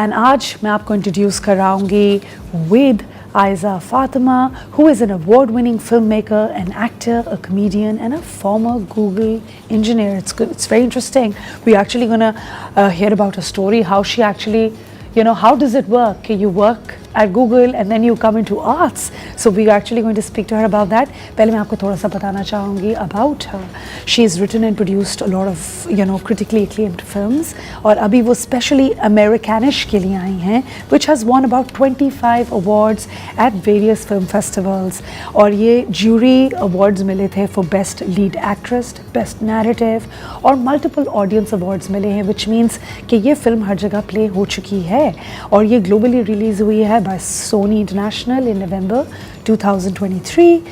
And आज मैं आपको introduce कराऊंगी with Aiza Fatima, who is an award-winning filmmaker, an actor, a comedian, and a former Google engineer. It's good. It's very interesting. We're actually gonna hear about her story, how she actually, how does it work? You work at Google and then you come into arts. So we're actually going to speak to her about that. पहले मैं आपको थोड़ा सा बताना चाहूँगी about her. She's written and produced a lot of critically acclaimed films और अभी वो specially Americanish के लिए आई हैं, which has won about 25 awards at various film festivals. और ये jury awards मिले थे for best lead actress, best narrative और multiple audience awards मिले हैं, which means कि ये film हर जगह play हो चुकी है और ये globally release हुई है by Sony International in November 2023.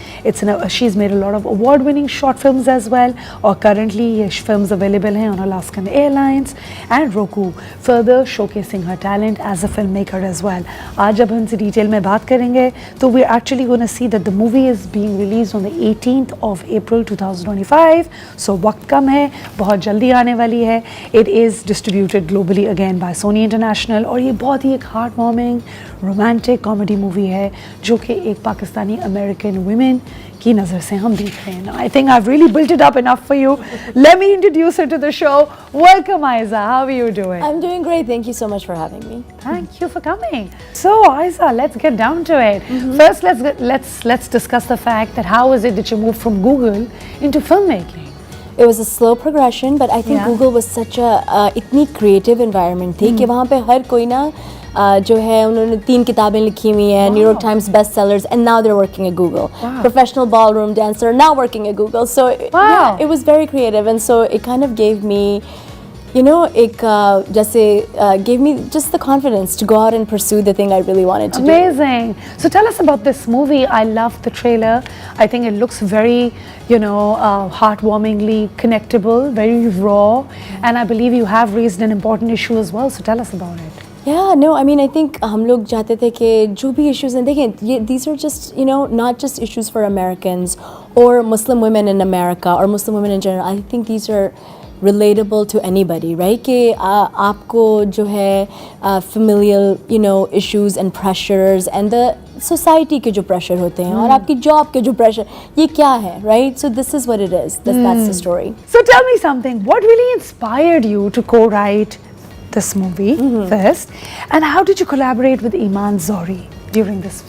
She's made a lot of award-winning short films as well. Or currently, films available हैं on Alaskan Airlines and Roku, further showcasing her talent as a filmmaker as well. आज जब हम इनसे detail में बात करेंगे, तो we're actually going to see that the movie is being released on the 18th of April 2025. So वक्त कम है, बहुत जल्दी आने वाली है. It is distributed globally again by Sony International और ये बहुत ही एक heartwarming, romantic comedy movie है, जो कि एक पाकिस्तानी American women की नज़र से हम देख रहे हैं. I think I've really built it up enough for you. Let me introduce her to the show. Welcome, Aiza. How are you doing? I'm doing great. Thank you so much for having me. Thank you for coming. So, Aiza, let's get down to it. First, let's discuss the fact that how is it that you moved from Google into filmmaking? It was a slow progression, but I think Google was such a इतनी creative environment थी कि वहाँ पे हर कोई ना जो है उन्होंने 3 किताबें लिखी हुई हैं, New York Times bestsellers, and now they're working at Google. Professional ballroom dancer, now working at Google. So yeah, it was very creative, and so it kind of gave me, gave me just the confidence to go out and pursue the thing I really wanted to do. Amazing. So tell us about this movie. I love the trailer. I think it looks very, heartwarmingly connectable, very raw, and I believe you have raised an important issue as well. So tell us about it. Yeah, no, I mean, I think हम लोग चाहते थे कि जो भी issues हैं, देखें, these are just, not just issues for Americans or Muslim women in America or Muslim women in general. I think these are relatable to anybody, right? कि आपको जो है familial, issues and pressures and the society के जो pressure होते हैं और आपकी job के जो pressure, ये क्या है, right? So this is what it is. That's the story. So tell me something. What really inspired you to co-write this movie first, and how did you collaborate with Iman Zori during this?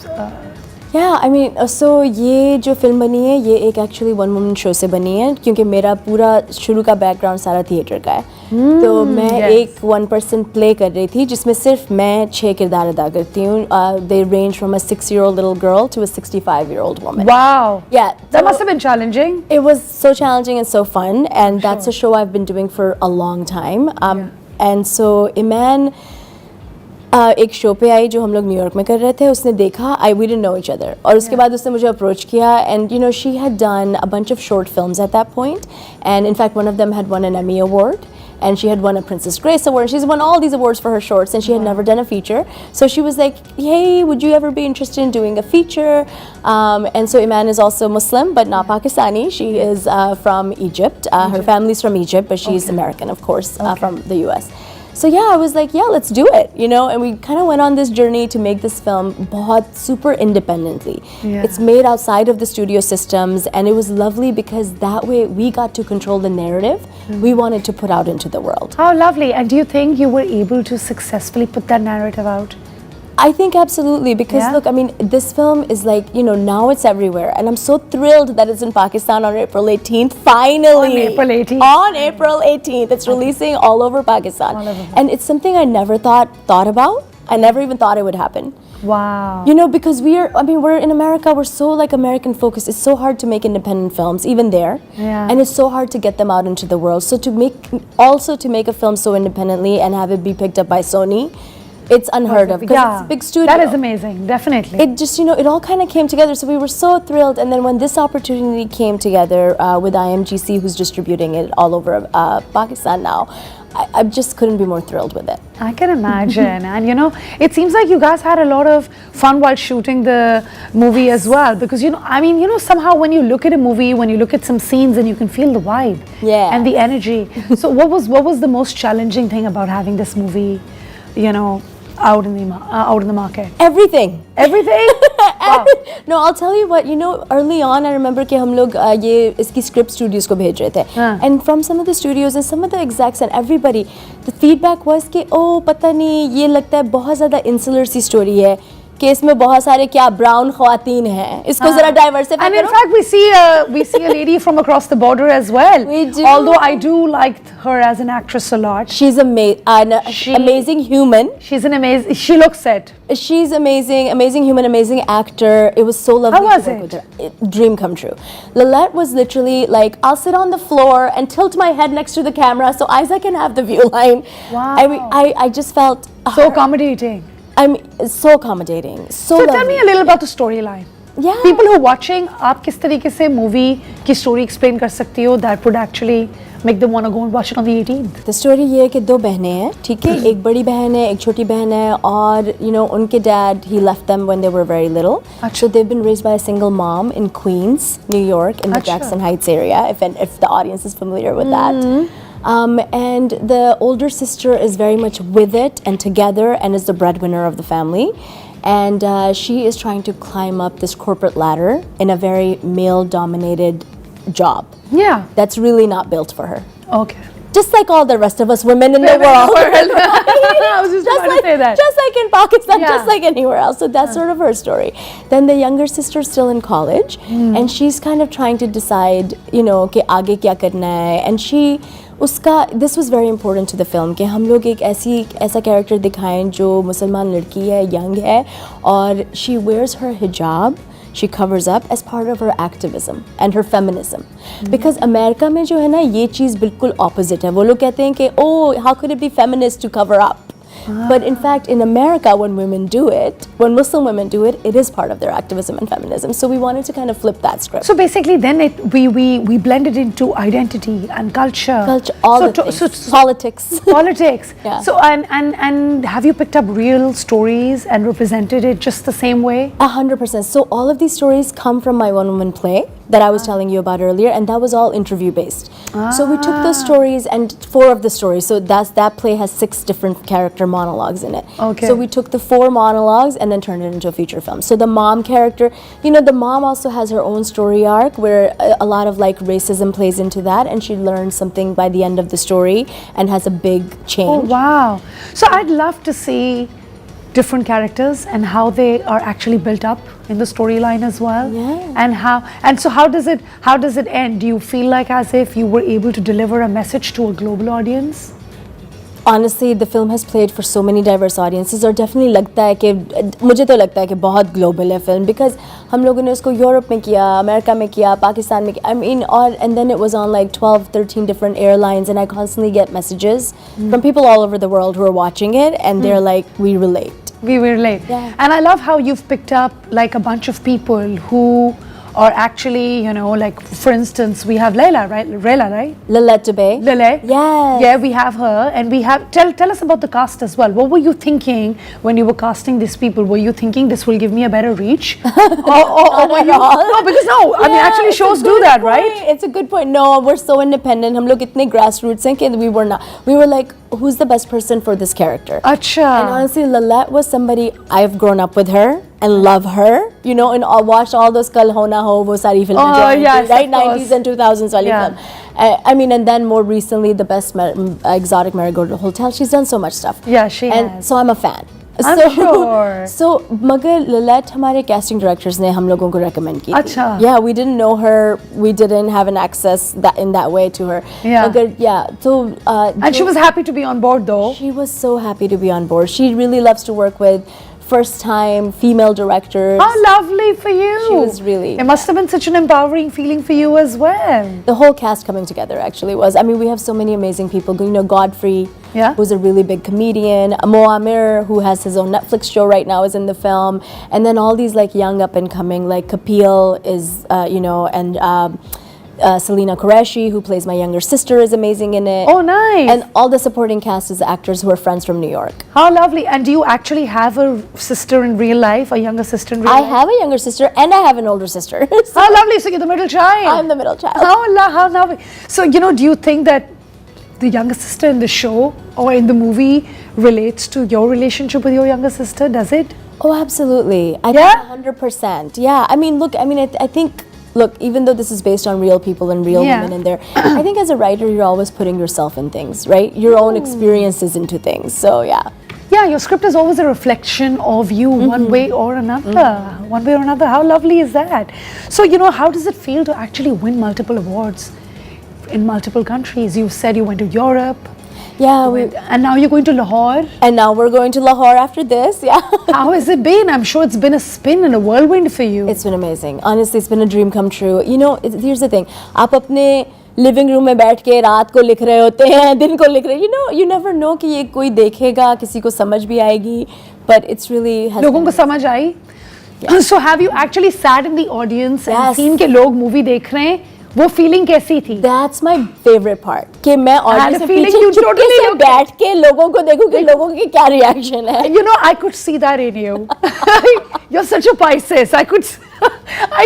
Yeah, I mean, so ये जो film बनी है ये एक actually one woman show से बनी है क्योंकि मेरा पूरा शुरू का बैकग्राउंड सारा थिएटर का है. तो मैं एक 1 person प्ले कर रही थी जिसमें सिर्फ मैं 6 किरदार अदा करती हूँ. They range from a 6-year-old little girl to a 65-year-old woman. Wow. Yeah. That must have been challenging. It was so challenging and so fun, and that's a show I've been doing for a long time. And so Iman एक show पे आई जो हम लोग New York में कर रहे थे. उसने देखा, we didn't know each other, और उसके बाद उसने मुझे अप्रोच किया, and she had done a bunch of short films at that point, and in fact one of them had won an Emmy award, and she had won a Princess Grace award. She's won all these awards for her shorts, and she had never done a feature. So she was like, hey, would you ever be interested in doing a feature? And so Iman is also Muslim, but not Pakistani. She is from Egypt. Her family's from Egypt, but she's American, of course, from the US. So yeah, I was like, yeah, let's do it, and we kind of went on this journey to make this film super independently. It's made outside of the studio systems, and it was lovely because that way we got to control the narrative we wanted to put out into the world. How lovely. And do you think you were able to successfully put that narrative out? I think absolutely, because look, I mean, this film is like, now it's everywhere, and I'm so thrilled that it's in Pakistan on April 18th, finally. On April 18th. On April 18th. It's releasing all over Pakistan. And it's something I never thought about. I never even thought it would happen. Wow. Because we're in America, we're so like American focused. It's so hard to make independent films, even there. And it's so hard to get them out into the world. So to make a film so independently and have it be picked up by Sony, it's unheard of because it's a big studio. That is amazing, definitely. It just, it all kind of came together. So we were so thrilled. And then when this opportunity came together with IMGC, who's distributing it all over Pakistan now, I just couldn't be more thrilled with it. I can imagine. And it seems like you guys had a lot of fun while shooting the movie as well. Because, somehow when you look at a movie, when you look at some scenes, and you can feel the vibe and the energy. So what was the most challenging thing about having this movie, out in the market? Everything. Everything? Wow. No, I'll tell you what, you know, early on I remember कि हम लोग ये इसकी script studios को भेज रहे थे. हाँ. And from some of the studios and some of the execs and everybody, the feedback was कि oh पता नहीं ये लगता है बहुत ज़्यादा insular सी story है कि इसमें बहुत सारे क्या ब्राउन ख्वातीन हैं, इसको जरा डाइवर्सिफाई And करो. in fact, we see a lady from across the border as well. We do. Although I do like her as an actress a lot. She's an amazing human. She's an amazing. She looks it. She's amazing, amazing human, amazing actor. It was so lovely How was to work it? with her. Dream come true. Lillette was literally like, I'll sit on the floor and tilt my head next to the camera so Isa can have the view line. Wow. I mean, I just felt So accommodating. I'm so accommodating. So So lovely. tell me a little about the storyline. Yeah. People who are watching, आप किस तरीके से movie की story explain कर सकती हो that would actually make them want to go and watch it on the 18th? The story ये है कि दो बहनें हैं, ठीक है, एक बड़ी बहन है, एक छोटी बहन है, और you know उनके dad he left them when they were very little. अच्छा. So they've been raised by a single mom in Queens, New York, in the अच्छा. Jackson Heights area. If the audience is familiar with that. And the older sister is very much with it and together and is the breadwinner of the family. And she is trying to climb up this corporate ladder in a very male-dominated job Yeah. that's really not built for her. Okay. Just like all the rest of us women in the world. I was just about to say that. Just like in Pakistan, Yeah. just like anywhere else. So that's sort of her story. Then the younger sister is still in college, and she's kind of trying to decide, you know, कि आगे क्या करना है. And this was very important to the film कि हम लोग एक ऐसा character दिखाएं जो मुसलमान लड़की है, young है, और she wears her hijab. She covers up as part of her activism and her feminism. Because America में जो है ना ये चीज़ बिल्कुल opposite है. वो लोग कहते हैं कि oh how could it be feminist to cover up? But in fact, in America, when women do it, when Muslim women do it, it is part of their activism and feminism. So we wanted to kind of flip that script. So basically, then we blended into identity and culture. Culture, all so the things. so Politics. politics. Yeah. So and have you picked up real stories and represented it just the same way? 100%. So all of these stories come from my one-woman play that I was telling you about earlier, and that was all interview based. So we took those stories, and 4 of the stories. So that play has 6 different character monologues in it. Okay. So we took the 4 monologues and then turned it into a feature film. So the mom character, you know, the mom also has her own story arc where a lot of like racism plays into that, and she learns something by the end of the story and has a big Oh change. wow! So I'd love to see different characters and how they are actually built up in the storyline as well. Yeah. And so how does it end? Do you feel like as if you were able to deliver a message to a global audience? Honestly, the film has played for so many diverse audiences, और definitely लगता है कि मुझे तो लगता है कि बहुत global है film, because हम लोगों ने उसको यूरोप में किया, अमेरिका में किया, पाकिस्तान में किया, I mean, and then it was on like 12, 13 different airlines, and I constantly get messages from people all over the world who are watching it, and they're like, we relate. We were late. Yeah. And I love how you've picked up like a bunch of people who are actually, you know, like for instance, we have Layla, right? Layla, right? Lillette Dubé. Lele. Yes. Yeah, we have her, and we have. Tell us about the cast as well. What were you thinking when you were casting these people? Were you thinking this will give me a better reach, or were you? No, because no. I mean, actually, it's a shows do good that, point. right? It's a good point. No, we're so independent. हम लोग इतने grassroots हैं कि we were not. We were like, who's the best person for this character? Acha. And honestly, Lillette was somebody I've grown up with her and love her, you know, and I watched all those Kal Ho Na Ho, wo sari films, Oh, yes, right? of course. 90s and 2000s wali Yeah. film. I mean, and then more recently, the best exotic marigold hotel. She's done so much stuff. Yeah, she and has. so I'm a fan. I'm sure. So, मगर Lillette हमारे casting directors ने हम लोगों को recommend की थी. अच्छा. Yeah, we didn't know her. We didn't have an access in that way to her. Yeah. मगर, yeah. So, And she was happy to be on board, though. she was so happy to be on board. She really loves to work with first-time female directors. How lovely for you. She was really It must have been such an empowering feeling for you as well. The whole cast coming together actually was. I mean, we have so many amazing people. You know, Godfrey, Yeah. who's a really big comedian. Mo Amir, who has his own Netflix show right now, is in the film. And then all these like young up-and-coming, like Kapil is, you know, and Selena Qureshi, who plays my younger sister, is amazing in it. Oh, nice. And all the supporting cast is actors who are friends from New York. How lovely. And do you actually have a sister in real life, a younger sister in real I life? have a younger sister and I have an older sister. So How lovely. So you're the middle child. I'm the middle child. How lovely. So, you know, do you think that the younger sister in the show or in the movie relates to your relationship with your younger sister? Does it? Oh, absolutely. I Yeah? think 100%. Yeah. I mean, look, I think, look, even though this is based on real people and real Yeah. women in there, I think as a writer, you're always putting yourself in things, right? Your own experiences into things. So, yeah. Yeah, your script is always a reflection of you, one way or another. One way or another. How lovely is that? So, you know, how does it feel to actually win multiple awards in multiple countries? You said you went to Europe, Yeah. and now you're going to Lahore. And now we're going to Lahore after this. Yeah. How has it been? I'm sure it's been a spin and a whirlwind for you. It's been amazing. Honestly, it's been a dream come true. You know, here's the thing. आप अपने living room में बैठ के रात को लिख रहे होते हैं, दिन को लिख रहे हैं. You never know कि ये कोई देखेगा, किसी को समझ भी आएगी. But it's really has लोगों been- को समझ आई? So have you actually sat in the audience and Yes. seen के लोग movie देख रहे हैं? वो feeling कैसी थी? That's my favorite part. कि मैं had a ऑडियंस से feeling पीछे you चुपके totally से looked- बैठ के लोगों को देखूं कि लोगों की क्या रिएक्शन है. You know, I could see that in you. You're such a Pisces. I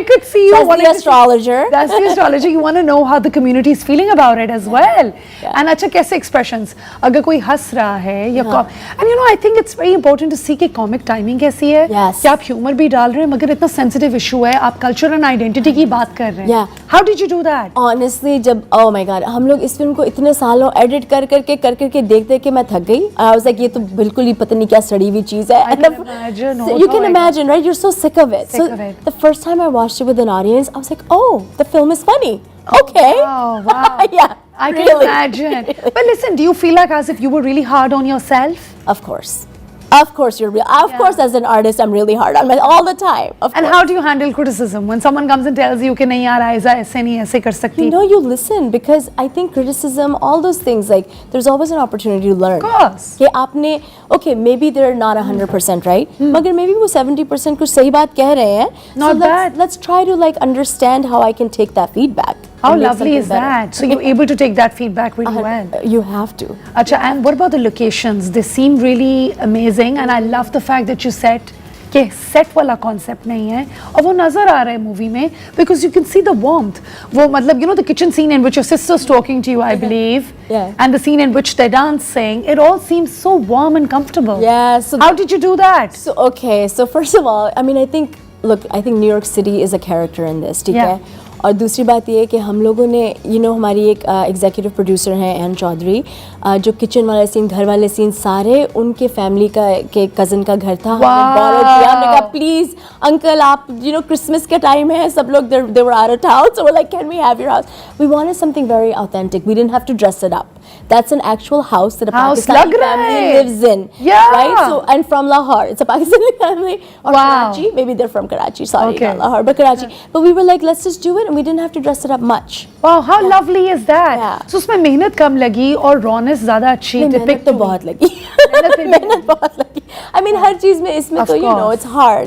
could see you. That's wanting the to- astrologer. That's the astrologer. You want to know how the community is feeling about it as well. And अच्छा कैसे expressions? अगर कोई हंस रहा है या and you know, I think it's very important to see कि comic timing कैसी है. Yes. कि आप humor भी डाल रहे हैं मगर इतना sensitive issue है. आप culture and identity की बात कर रहे हैं. Yeah. How did you do that? Honestly, जब oh my god, हम लोग इस फिल्म को इतने सालों एडिट कर करके देख के मैं थक गई. I was like, ये तो बिल्कुल ही पता नहीं क्या सड़ी हुई चीज है. I And can the- imagine. so you can imagine, right? You're so sick of it. Sick So of it. the first time I watched it with an audience, I was like, oh, the film is funny. Okay. Wow, wow. Yeah. I can really. imagine. But listen, do you feel like as if you were really hard on yourself? Of course. Of course you're real. Of Yeah. course, as an artist, I'm really hard on myself all the time. Of And course. how do you handle criticism when someone comes and tells you कि नहीं यार ऐसा ऐसे नहीं ऐसे कर सकती? You know, you listen because I think criticism, all those things, like there's always an opportunity to learn. Of course. कि आपने, okay, maybe they're not 100% right, मगर maybe वो 70% कुछ सही बात कह रहे हैं. Not so bad. Let's try to like understand how I can take that feedback. How and make lovely something is better. that? So you're able to take that feedback really well. You have to. Acha, and what about the locations? They seem really amazing, and I love the fact that you said कि set वाला concept नहीं है और वो नजर आ रहा है movie में because you can see the warmth. वो मतलब you know the kitchen scene in which your sister's talking to you, I believe, Yeah. and the scene in which they're dancing, it all seems so warm and comfortable. Yeah. So How did you do that? So okay, so first of all, I mean, I think New York City is a character in this, ठीक Yeah. है? और दूसरी बात ये है कि हम लोगों ने हमारी एक एग्जीक्यूटिव प्रोड्यूसर हैं एन चौधरी, जो किचन वाला सीन, घर वाले सीन सारे उनके फैमिली का के कज़न का घर था. हमने borrow किया. हमने कहा प्लीज़ अंकल आप क्रिसमस का टाइम है, सब लोग they were out of town, so we're like, can we have your house? We wanted something very authentic. We didn't have to dress it up. That's an actual house that a House Pakistani लग रहा family है. lives in. Yeah. Right? So and from Lahore, it's a Pakistani family. Or Wow. Karachi, maybe they're from Karachi. Sorry, Okay. not Lahore, but Karachi. But we were like, let's just do it, and we didn't have to dress it up much. Wow, how lovely is that? Yeah. So उसमें मेहनत कम लगी और रौनक ज़्यादा अच्छी मेहनत depict तो हुई. बहुत लगी. मेहनत भी मेहनत बहुत लगी. I mean, हर चीज़ में इसमें Of तो course. it's hard.